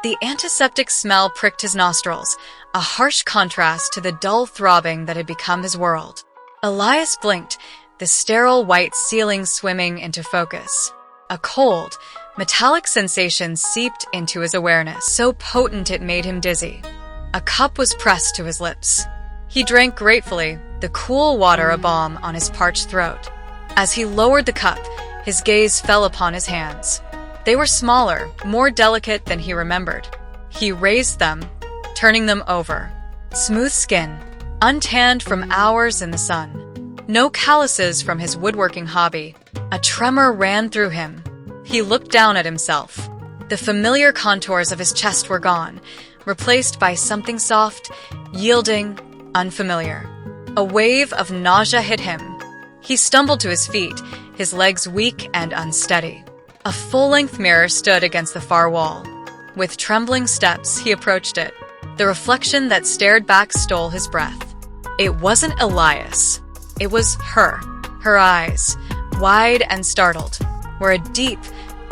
The antiseptic smell pricked his nostrils, a harsh contrast to the dull throbbing that had become his world. Elias blinked, the sterile white ceiling swimming into focus. A cold, metallic sensation seeped into his awareness, so potent it made him dizzy. A cup was pressed to his lips. He drank gratefully, the cool water a balm on his parched throat. As he lowered the cup, his gaze fell upon his hands. They were smaller, more delicate than he remembered. He raised them, turning them over. Smooth skin, untanned from hours in the sun. No calluses from his woodworking hobby. A tremor ran through him. He looked down at himself. The familiar contours of his chest were gone, replaced by something soft, yielding, unfamiliar. A wave of nausea hit him. He stumbled to his feet, his legs weak and unsteady. A full-length mirror stood against the far wall. With trembling steps, he approached it. The reflection that stared back stole his breath. It wasn't Elias. It was her. Her eyes, wide and startled, were a deep,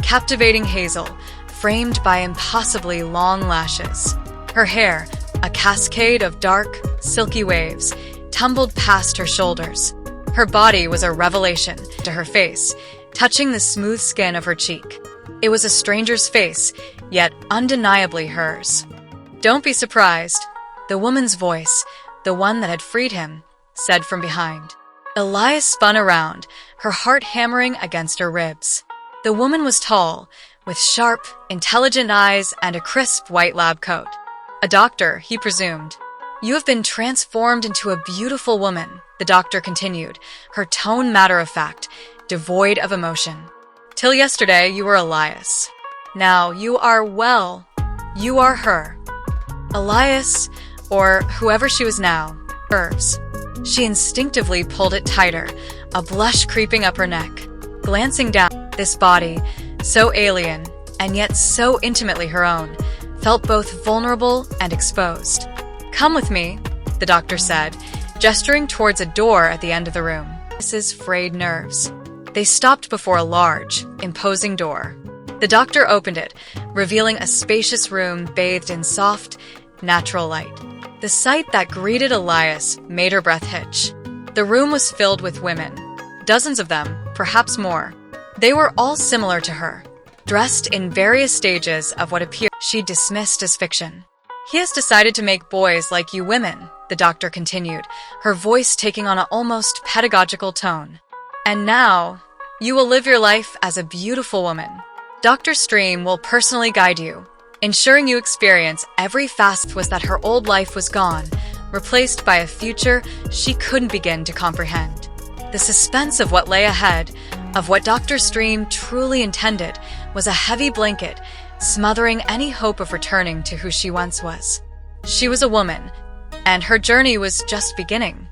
captivating hazel, framed by impossibly long lashes. Her hair, a cascade of dark, silky waves, tumbled past her shoulders. Her body was a revelation to her face, touching the smooth skin of her cheek. It was a stranger's face, yet undeniably hers. "Don't be surprised," the woman's voice, the one that had freed him, said from behind. Elias spun around, her heart hammering against her ribs. The woman was tall, with sharp, intelligent eyes and a crisp white lab coat. A doctor, he presumed. "You have been transformed into a beautiful woman," the doctor continued, her tone matter-of-fact, devoid of emotion. "Till yesterday, you were Elias. Now you are, well, you are her." Elias, or whoever she was now, nerves. She instinctively pulled it tighter, a blush creeping up her neck. Glancing down, this body, so alien, and yet so intimately her own, felt both vulnerable and exposed. "Come with me," the doctor said, gesturing towards a door at the end of the room. Mrs. frayed nerves. They stopped before a large, imposing door. The doctor opened it, revealing a spacious room bathed in soft, natural light. The sight that greeted Elias made her breath hitch. The room was filled with women, dozens of them, perhaps more. They were all similar to her, dressed in various stages of what appeared she dismissed as fiction. "He has decided to make boys like you women," the doctor continued, her voice taking on an almost pedagogical tone. "And now, you will live your life as a beautiful woman. Dr. Stream will personally guide you, ensuring you experience every facet." Was that her old life was gone, replaced by a future she couldn't begin to comprehend. The suspense of what lay ahead, of what Dr. Stream truly intended, was a heavy blanket, smothering any hope of returning to who she once was. She was a woman, and her journey was just beginning.